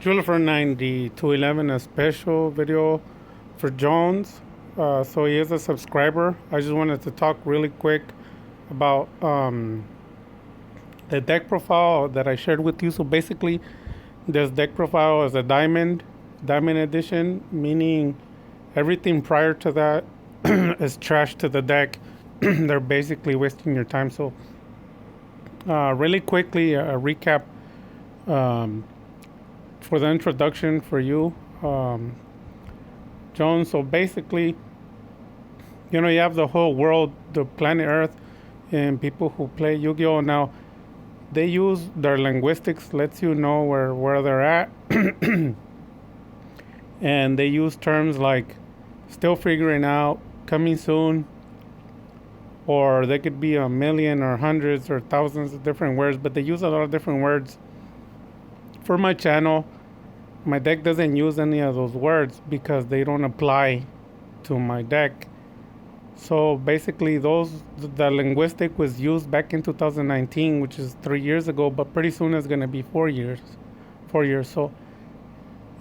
Julifer 9211, a special video for Jones. So he is a subscriber. I just wanted to talk really quick about the deck profile that I shared with you. So basically, this deck profile is a diamond edition, meaning everything prior to that is trash to the deck. They're basically wasting your time. So, really quickly, a recap um, for the introduction for you, um, Jones. So basically, you have the whole world, the planet Earth, and people who play Yu-Gi-Oh! Now, they use their linguistics, lets you know where they're at, and they use terms like still figuring out, coming soon, or they could be a million or hundreds or thousands of different words, but they use a lot of different words. For my channel, my deck doesn't use any of those words because they don't apply to my deck. So basically, the linguistic was used back in 2019, which is 3 years ago, but pretty soon it's gonna be 4 years, 4 years. So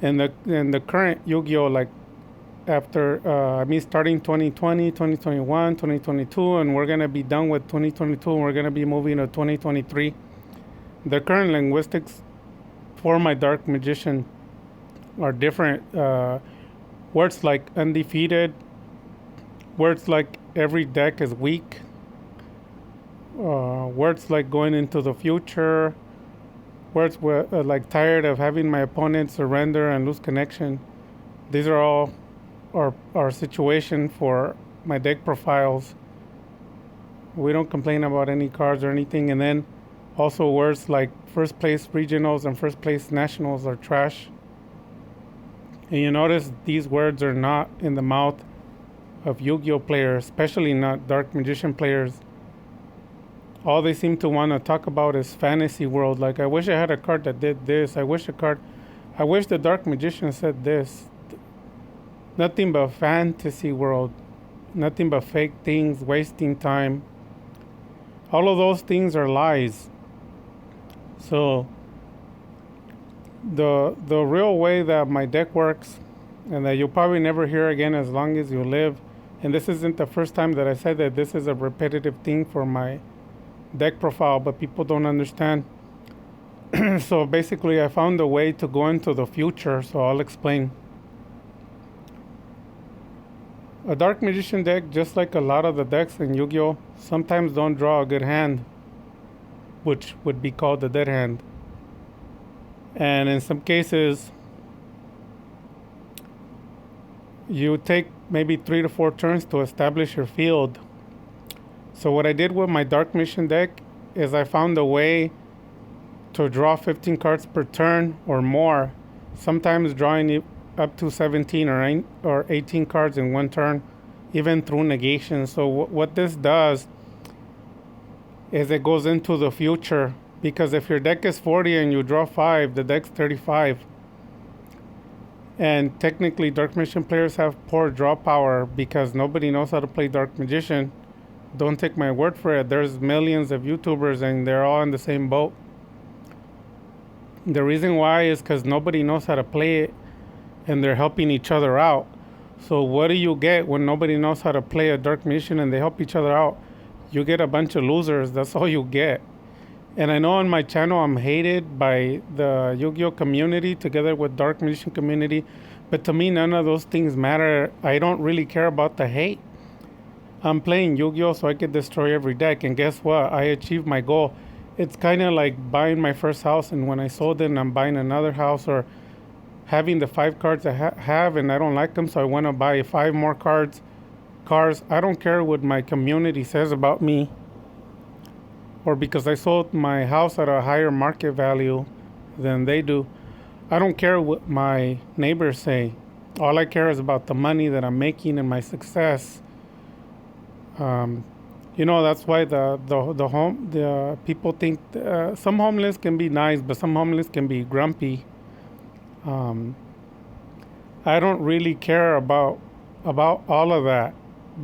in the current Yu-Gi-Oh, like after starting 2020, 2021, 2022, and we're gonna be done with 2022, and we're gonna be moving to 2023. The current linguistics for my Dark Magician are different. Words like undefeated, words like every deck is weak, words like going into the future, words like tired of having my opponent surrender and lose connection. These are all our situation for my deck profiles. We don't complain about any cards or anything. And then also words like first place regionals and first place nationals are trash. And you notice these words are not in the mouth of Yu-Gi-Oh players, especially not Dark Magician players. All they seem to want to talk about is fantasy world. Like, I wish I had a card that did this. I wish the Dark Magician said this. Nothing but fantasy world. Nothing but fake things, wasting time. All of those things are lies. So the real way that my deck works, and that you'll probably never hear again as long as you live, and this isn't the first time that I said that this is a repetitive thing for my deck profile, but people don't understand. So basically, I found a way to go into the future, so I'll explain. A Dark Magician deck, just like a lot of the decks in Yu-Gi-Oh, sometimes don't draw a good hand, which would be called the dead hand. And in some cases, you take maybe 3 to 4 turns to establish your field. So what I did with my Dark Magician deck is I found a way to draw 15 cards per turn or more, sometimes drawing up to 17 or 18 cards in one turn, even through negation. So what this does is it goes into the future, because if your deck is 40 and you draw 5, the deck's 35. And technically, Dark Magician players have poor draw power because nobody knows how to play Dark Magician. Don't take my word for it. There's millions of YouTubers and they're all in the same boat. The reason why is because nobody knows how to play it and they're helping each other out. So what do you get when nobody knows how to play a Dark Magician and they help each other out? You get a bunch of losers. That's all you get. And I know on my channel I'm hated by the Yu-Gi-Oh community together with Dark Magician community, but to me none of those things matter. I don't really care about the hate. I'm playing Yu-Gi-Oh so I can destroy every deck, and guess what? I achieved my goal. It's kind of like buying my first house, and when I sold it, I'm buying another house, or having the 5 cards I have and I don't like them, so I want to buy 5 more cars. I don't care what my community says about me, or because I sold my house at a higher market value than they do. I don't care what my neighbors say. All I care is about the money that I'm making and my success. Um, that's why the people think some homeless can be nice, but some homeless can be grumpy. Um, I don't really care about all of that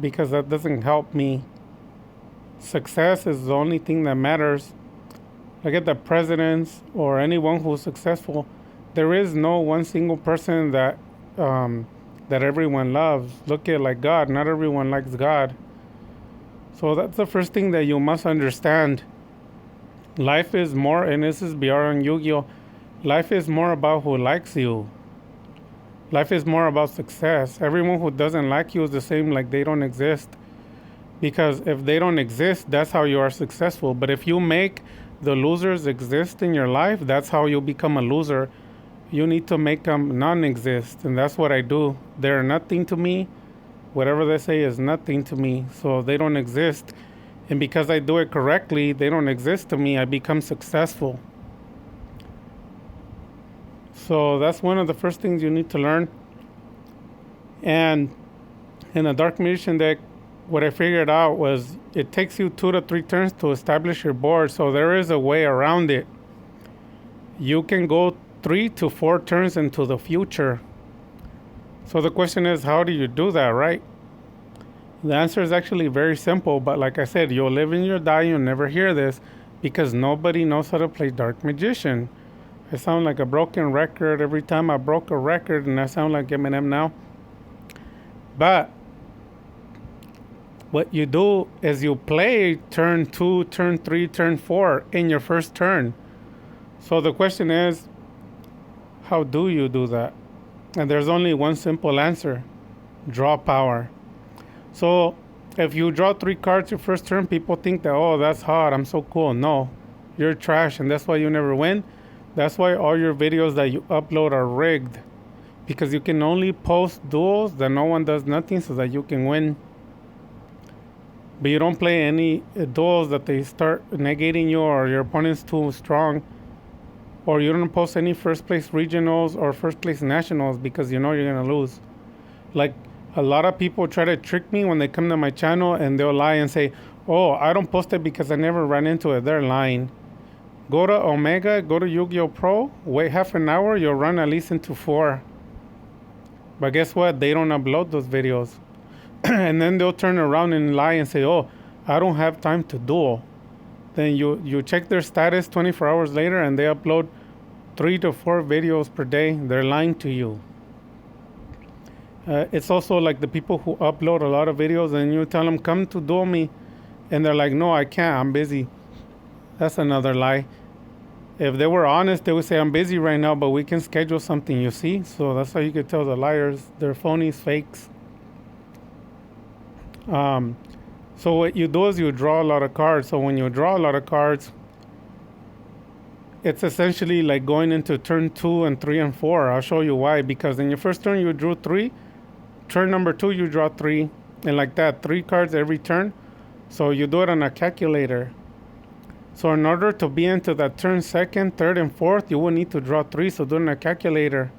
because that doesn't help me. Success is the only thing that matters. Look at the presidents or anyone who's successful. there is no one single person that everyone loves. Look at like God. Not everyone likes God. So that's the first thing that you must understand. Life is more, and this is beyond Yu-Gi-Oh! Life is more about who likes you. Life is more about success. Everyone who doesn't like you is the same, like they don't exist. Because if they don't exist, that's how you are successful. But if you make the losers exist in your life, that's how you become a loser. You need to make them non-exist, and that's what I do. They're nothing to me. Whatever they say is nothing to me, so they don't exist. And because I do it correctly, they don't exist to me. I become successful. So that's one of the first things you need to learn. And in a Dark Magician deck, what I figured out was it takes you 2 to 3 turns to establish your board. So there is a way around it. You can go 3 to 4 turns into the future. So the question is, how do you do that, right? The answer is actually very simple, but like I said, you'll live and you'll die, you'll never hear this because nobody knows how to play Dark Magician. I sound like a broken record every time I broke a record, and I sound like Eminem now. But what you do is you play turn 2, turn 3, turn 4 in your first turn. So the question is, how do you do that? And there's only one simple answer: draw power. So if you draw 3 cards your first turn, people think that, oh, that's hot, I'm so cool. No, you're trash, and that's why you never win. That's why all your videos that you upload are rigged. Because you can only post duels that no one does nothing so that you can win. But you don't play any duels that they start negating you or your opponent's too strong. Or you don't post any first place regionals or first place nationals because you know you're going to lose. Like, a lot of people try to trick me when they come to my channel and they'll lie and say, oh, I don't post it because I never ran into it. They're lying. Go to Omega, go to Yu-Gi-Oh! Pro, wait half an hour, you'll run at least into 4. But guess what? They don't upload those videos. And then they'll turn around and lie and say, oh, I don't have time to duel. Then you check their status 24 hours later and they upload 3 to 4 videos per day. They're lying to you. It's also like the people who upload a lot of videos and you tell them, come to duel me. And they're like, no, I can't, I'm busy. That's another lie. If they were honest, they would say, I'm busy right now, but we can schedule something, you see? So that's how you could tell the liars. They're phonies, fakes. So what you do is you draw a lot of cards. So when you draw a lot of cards, it's essentially like going into turn 2 and 3 and 4. I'll show you why. Because in your first turn, you drew 3. Turn number 2, you draw 3. And like that, 3 cards every turn. So you do it on a calculator. So in order to be into that turn 2nd, 3rd, and 4th, you will need to draw 3. So do it on a calculator.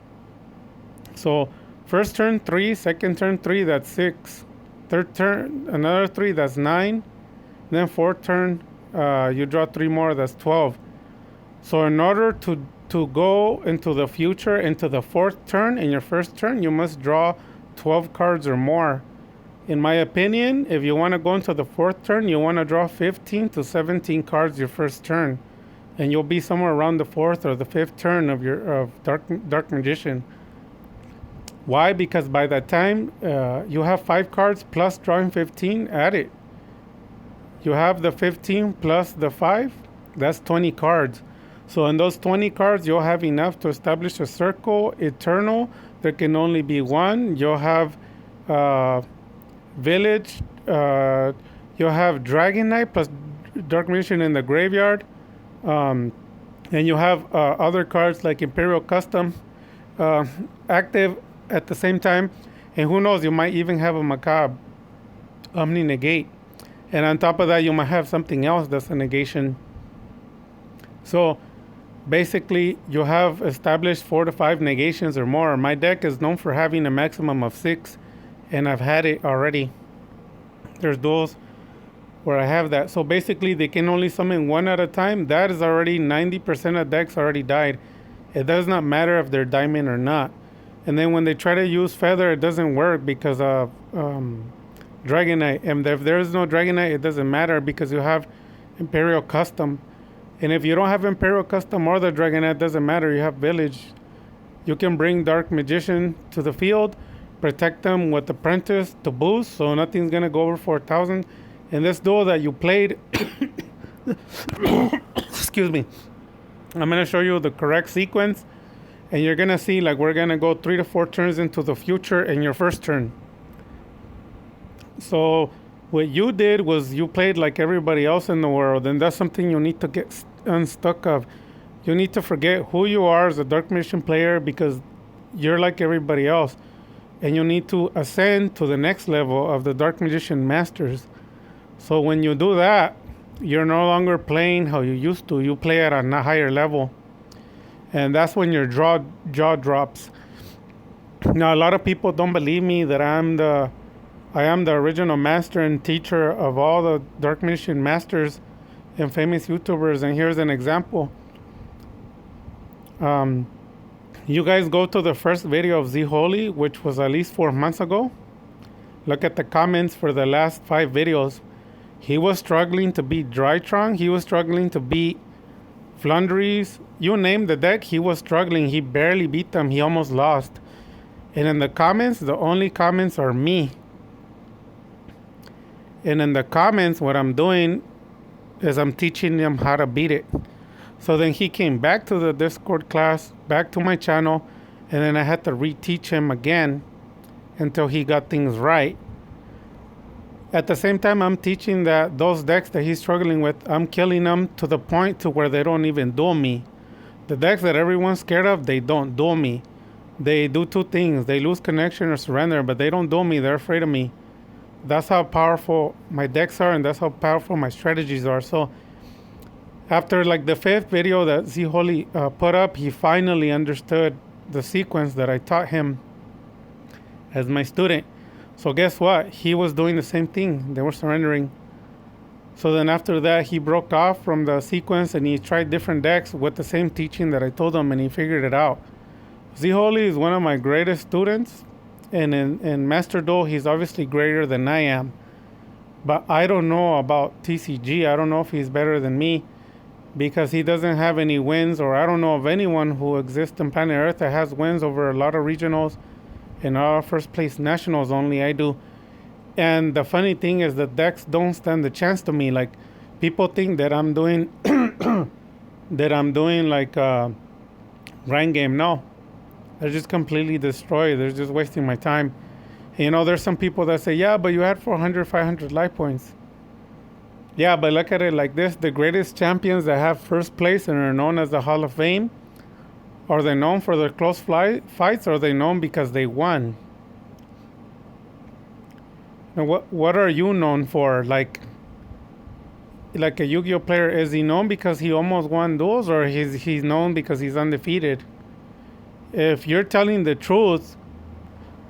So first turn 3, second turn 3, that's 6. Third turn, another 3, that's 9. Then fourth turn, you draw 3 more, that's 12. So in order to go into the future, into the 4th turn, in your first turn, you must draw 12 cards or more. In my opinion, if you want to go into the 4th turn, you want to draw 15 to 17 cards your first turn. And you'll be somewhere around the 4th or the 5th turn of your Dark Magician. Why? Because by that time, you have 5 cards plus drawing 15, add it. You have the 15 plus the 5, that's 20 cards. So in those 20 cards, you'll have enough to establish a circle, eternal. There can only be one. You'll have village. You'll have Dragon Knight plus Dark Magician in the graveyard. And you have other cards like Imperial Custom active at the same time. And who knows, you might even have a Macabre Omni Negate. And on top of that, you might have something else that's a negation. So basically, you have established 4 to 5 negations or more. My deck is known for having a maximum of 6, and I've had it already. There's duels where I have that. So basically, they can only summon 1 at a time. That is already 90% of decks already died. It does not matter if they're diamond or not. And then when they try to use Feather, it doesn't work because of Dragon Knight. And if there is no Dragon Knight, it doesn't matter because you have Imperial Custom. And if you don't have Imperial Custom or the Dragon Knight, it doesn't matter. You have Village. You can bring Dark Magician to the field, protect them with Apprentice to boost, so nothing's gonna go over 4,000. In this duel that you played, excuse me, I'm gonna show you the correct sequence, and you're gonna see like we're gonna go 3 to 4 turns into the future in your first turn. So what you did was you played like everybody else in the world, and that's something you need to get unstuck of. You need to forget who you are as a Dark Magician player, because you're like everybody else, and you need to ascend to the next level of the Dark Magician Masters. So when you do that, you're no longer playing how you used to. You play at a higher level, and that's when your jaw drops. Now a lot of people don't believe me that I am the original master and teacher of all the Dark Magician Masters and famous YouTubers, and here's an example. You guys go to the first video of Z Holy, which was at least 4 months ago. Look at the comments for the last 5 videos. He was struggling to beat Drytron. He was struggling to beat Flunderies. You name the deck, he was struggling. He barely beat them. He almost lost. And in the comments, the only comments are me. And in the comments, what I'm doing is I'm teaching them how to beat it. So then he came back to the Discord class, back to my channel, and then I had to reteach him again until he got things right. At the same time, I'm teaching that those decks that he's struggling with, I'm killing them to the point to where they don't even duel me. The decks that everyone's scared of, they don't duel me. They do 2 things. They lose connection or surrender, but they don't duel me. They're afraid of me. That's how powerful my decks are, and that's how powerful my strategies are. So after like the 5th video that Z Holy put up, he finally understood the sequence that I taught him as my student. So guess what? He was doing the same thing. They were surrendering. So then after that, he broke off from the sequence and he tried different decks with the same teaching that I told him, and he figured it out. Z Holy is one of my greatest students, and in Master Duel, he's obviously greater than I am. But I don't know about TCG. I don't know if he's better than me, because he doesn't have any wins, or I don't know of anyone who exists on planet Earth that has wins over a lot of regionals and our first place nationals. Only I do. And the funny thing is that decks don't stand the chance to me. Like, people think that I'm doing like a rank game. No, they're just completely destroyed. They're just wasting my time. You know, there's some people that say, yeah, but you had 400, 500 life points. Yeah, but look at it like this. The greatest champions that have first place and are known as the Hall of Fame, are they known for their close fights, or are they known because they won? Now, what are you known for? Like a Yu-Gi-Oh player, is he known because he almost won duels, or he's known because he's undefeated? If you're telling the truth,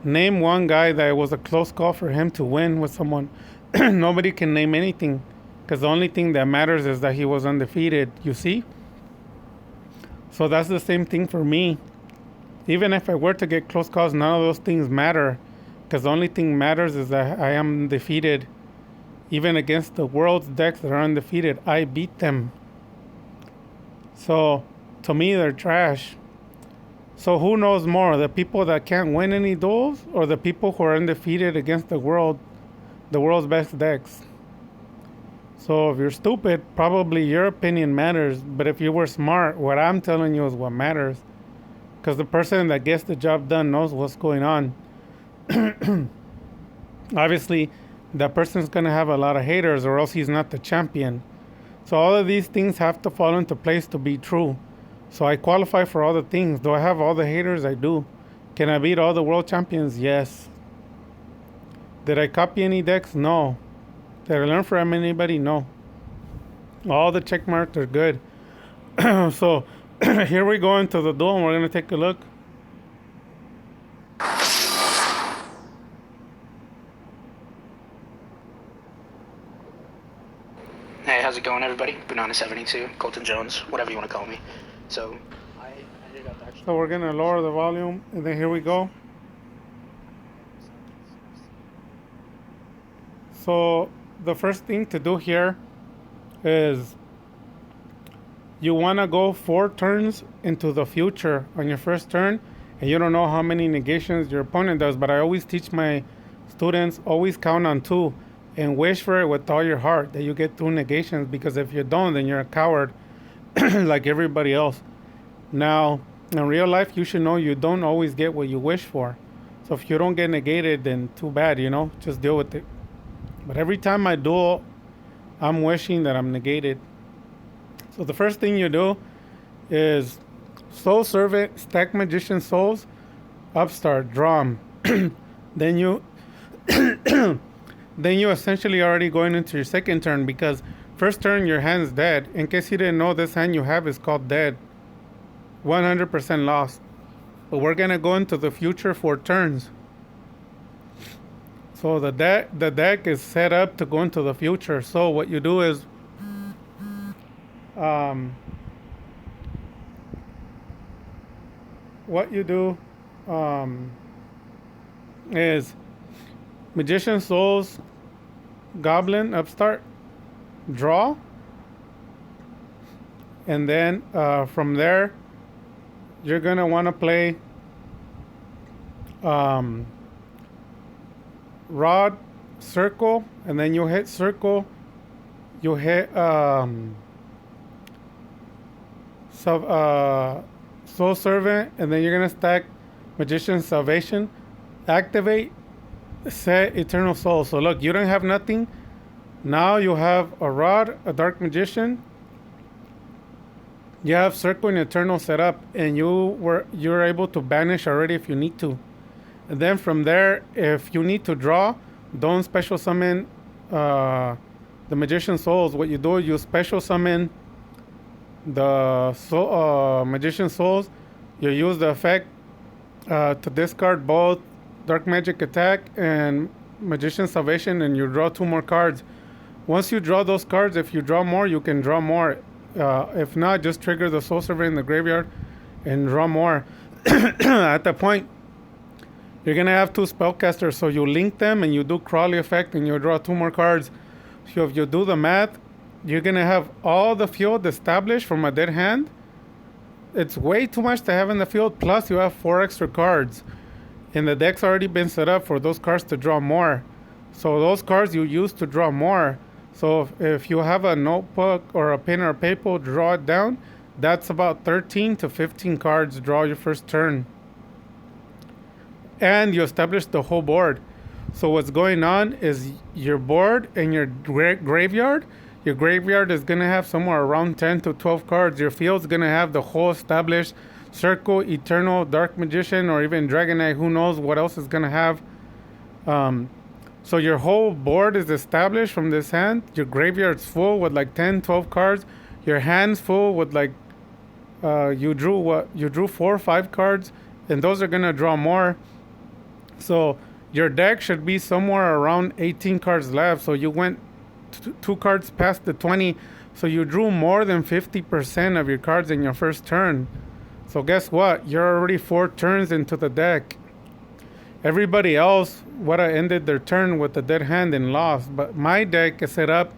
name one guy that it was a close call for him to win with someone. Nobody can name anything, because the only thing that matters is that he was undefeated, you see? So that's the same thing for me. Even if I were to get close calls, none of those things matter, because the only thing matters is that I am undefeated. Even against the world's decks that are undefeated, I beat them. So to me, they're trash. So who knows more, the people that can't win any duels, or the people who are undefeated against the world's best decks? So if you're stupid, probably your opinion matters. But if you were smart, what I'm telling you is what matters. Because the person that gets the job done knows what's going on. Obviously, that person's going to have a lot of haters, or else he's not the champion. So all of these things have to fall into place to be true. So I qualify for all the things. Do I have all the haters? I do. Can I beat all the world champions? Yes. Did I copy any decks? No. Did I learn from anybody? No. All the check marks are good. So here we go into the duel, and we're going to take a look. Hey, how's it going, everybody? Banana72, Colton Jones, whatever you want to call me. So we're going to lower the volume, and then here we go. So the first thing to do here is you want to go 4 turns into the future on your first turn, and you don't know how many negations your opponent does. But I always teach my students, always count on 2 and wish for it with all your heart that you get 2 negations, because if you don't, then you're a coward like everybody else. Now, in real life, you should know you don't always get what you wish for. So if you don't get negated, then too bad, just deal with it. But every time I duel, I'm wishing that I'm negated. So the first thing you do is Soul Servant, stack Magician Souls, Upstart, draw 'em. Then you then you essentially already going into your second turn, because first turn your hand's dead. In case you didn't know, this hand you have is called dead. 100% lost. But we're gonna go into the future 4 turns. So the deck is set up to go into the future. So what you do is what you do is Magician Souls, Goblin, Upstart, draw, and then from there you're gonna want to play Rod, Circle, and then you hit Circle, you hit Soul Servant, and then you're gonna stack Magician Salvation, activate, set Eternal Soul. So look, you don't have nothing. Now you have a Rod, a Dark Magician, you have Circle and Eternal set up, and you're able to banish already if you need to. And then from there, if you need to draw, don't special summon the Magician Souls. What you do is you special summon the Magician Souls. You use the effect to discard both Dark Magic Attack and Magician Salvation, and you draw 2 more cards. Once you draw those cards, if you draw more, you can draw more. If not, just trigger the Soul Servant in the graveyard and draw more. At that point, you're going to have 2 spellcasters, so you link them and you do Crawley effect and you draw 2 more cards. So if you do the math, you're going to have all the field established from a dead hand. It's way too much to have in the field, plus you have 4 extra cards. And the deck's already been set up for those cards to draw more. So those cards you use to draw more. So if you have a notebook or a pen or paper, draw it down. That's about 13 to 15 cards draw your first turn. And you establish the whole board. So what's going on is your board and your graveyard. Your graveyard is going to have somewhere around 10 to 12 cards. Your field's going to have the whole established Circle, Eternal, Dark Magician, or even Dragon Knight. Who knows what else is going to have. So your whole board is established from this hand. Your graveyard's full with like 10, 12 cards. Your hand's full with like, you drew 4 or 5 cards, and those are going to draw more. So your deck should be somewhere around 18 cards left. So you went 2 cards past the 20. So you drew more than 50% of your cards in your first turn. So guess what? You're already 4 turns into the deck. Everybody else would have ended their turn with a dead hand and lost. But my deck is set up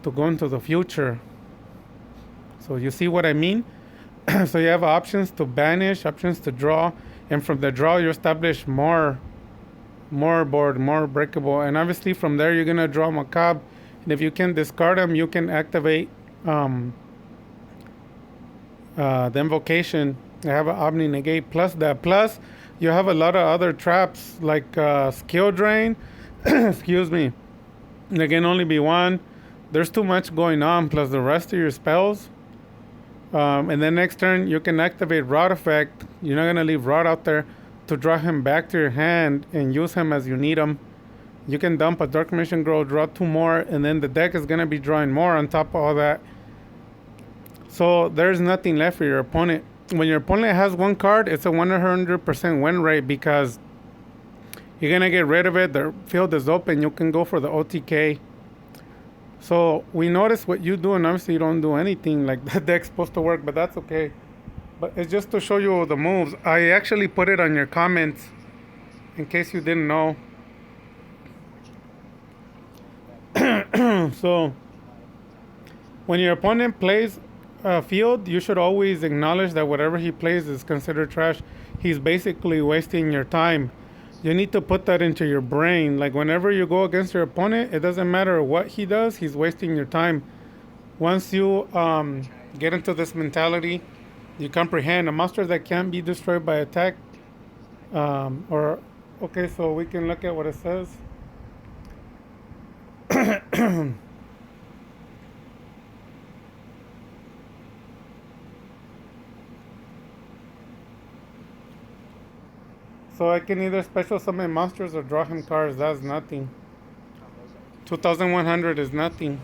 to go into the future. So you see what I mean? So you have options to banish, options to draw. And from the draw, you establish more board, more breakable. And obviously from there, you're going to draw Macabre. And if you can discard them, you can activate the Invocation. I have an Omni Negate plus that. Plus, you have a lot of other traps like Skill Drain. Excuse me. There can only be 1. There's too much going on, plus the rest of your spells. And then next turn, you can activate Rod effect. You're not going to leave Rod out there to draw him back to your hand and use him as you need him. You can dump a Dark Mission Grove, draw 2 more, and then the deck is going to be drawing more on top of all that. So there's nothing left for your opponent. When your opponent has 1 card, it's a 100% win rate because you're going to get rid of it. The field is open. You can go for the OTK. So we notice what you do, and obviously you don't do anything like that deck's supposed to work, but that's okay. But it's just to show you the moves. I actually put it on your comments in case you didn't know. So when your opponent plays field, you should always acknowledge that whatever he plays is considered trash. He's basically wasting your time. You need to put that into your brain. Like whenever you go against your opponent, it doesn't matter what he does, he's wasting your time. Once you get into this mentality, you comprehend a monster that can't be destroyed by attack. Or, okay, so we can look at what it says. So I can either special summon monsters or draw him cards. That's nothing. 2100 is nothing.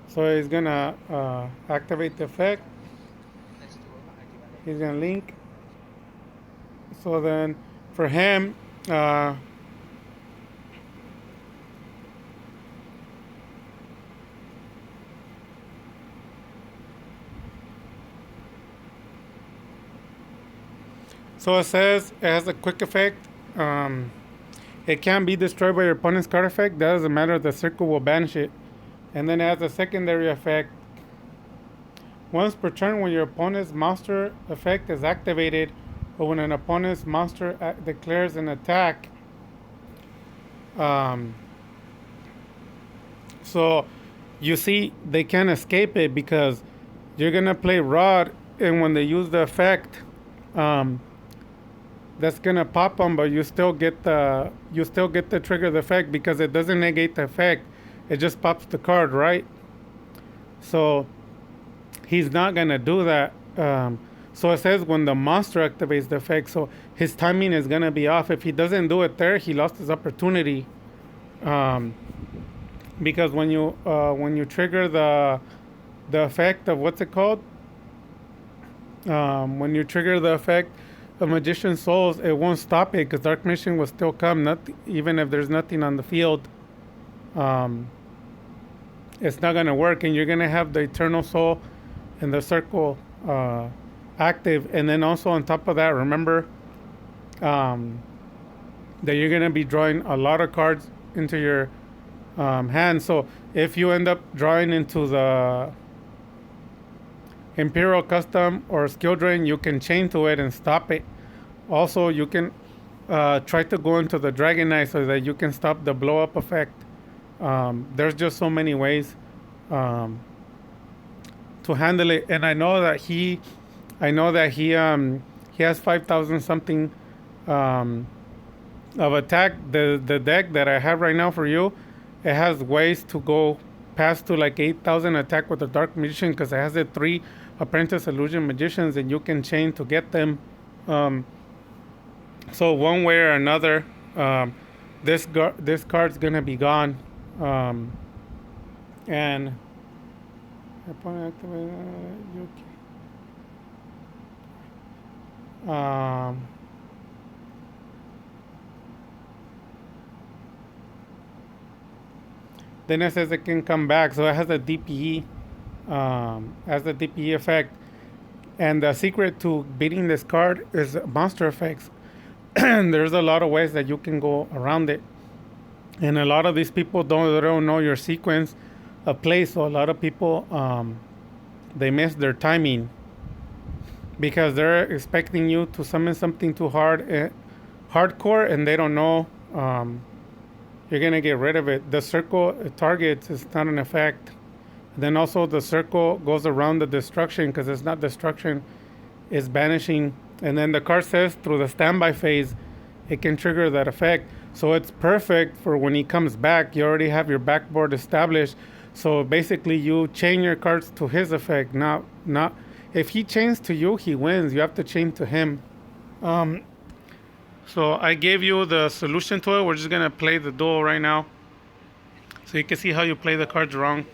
So he's gonna activate the effect. He's gonna link. So then for him, so it says it has a quick effect. It can't be destroyed by your opponent's card effect. That doesn't matter. The circle will banish it. And then it has a secondary effect. Once per turn, when your opponent's monster effect is activated, or when an opponent's monster declares an attack. So you see, they can't escape it because you're gonna play Rod, and when they use the effect, that's gonna pop them, but you still get the trigger the effect because it doesn't negate the effect. It just pops the card, right? So he's not gonna do that. So it says when the monster activates the effect, so his timing is gonna be off. If he doesn't do it there, he lost his opportunity. Because when you trigger the effect of what's it called? When you trigger the effect of Magician's Souls, it won't stop it because Dark Mission will still come, even if there's nothing on the field. It's not gonna work, and you're gonna have the Eternal Soul and the Circle active, and then also on top of that, remember that you're gonna be drawing a lot of cards into your hand. So if you end up drawing into the Imperial Custom or Skill Drain, you can chain to it and stop it. Also, you can try to go into the Dragon Knight so that you can stop the blow up effect. There's just so many ways to handle it, and I know that he has 5,000 something of attack. The deck that I have right now for you, it has ways to go past to like 8,000 attack with the Dark Magician because it has the 3 Apprentice Illusion Magicians, and you can chain to get them. So one way or another, this card's gonna be gone. And then it says it can come back, so it has a DPE, effect. And the secret to beating this card is monster effects. There's a lot of ways that you can go around it, and a lot of these people don't know your sequence of play. So a lot of people they miss their timing because they're expecting you to summon something too hardcore, and they don't know you're gonna get rid of it. The circle targets is not an effect. Then also the circle goes around the destruction because it's not destruction, it's banishing. And then the card says through the standby phase, it can trigger that effect. So it's perfect for when he comes back. You already have your backboard established. So basically, you chain your cards to his effect. Not if he chains to you, he wins. You have to chain to him. So I gave you the solution to it. We're just gonna play the duel right now, so you can see how you play the cards wrong.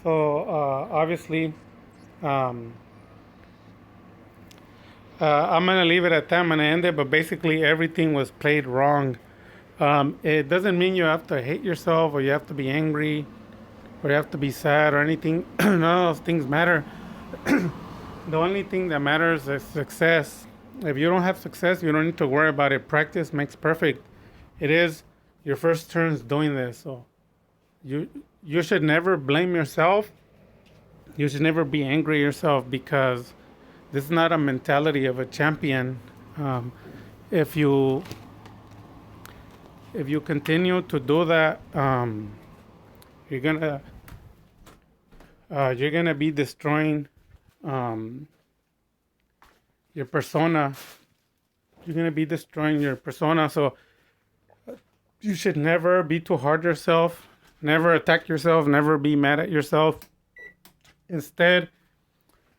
So obviously, um, I'm gonna leave it at that. I'm gonna end it. But basically, everything was played wrong. It doesn't mean you have to hate yourself or you have to be angry or you have to be sad or anything. None of those things matter. The only thing that matters is success. If you don't have success, you don't need to worry about it. Practice makes perfect. It is your first turns doing this, so you you should never blame yourself. You should never be angry at yourself because this is not a mentality of a champion. Um, if you continue to do that, you're gonna be destroying um, your persona. You're gonna be destroying your persona. So you should never be too hard on yourself. Never attack yourself. Never be mad at yourself. Instead,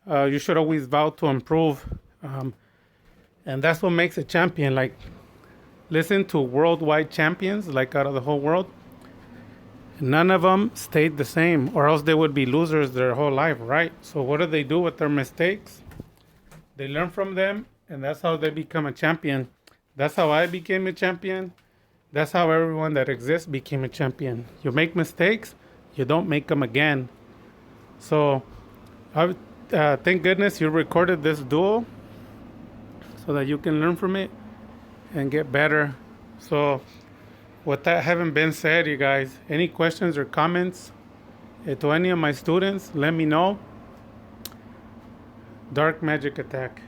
you should always vow to improve, and that's what makes a champion. Like, listen to worldwide champions, like out of the whole world. None of them stayed the same, or else they would be losers their whole life, right? So, what do they do with their mistakes? They learn from them, and that's how they become a champion. That's how I became a champion. That's how everyone that exists became a champion. You make mistakes, you don't make them again. So, thank goodness you recorded this duel so that you can learn from it and get better. So, with that having been said, you guys, any questions or comments to any of my students, let me know. Dark Magic Attack.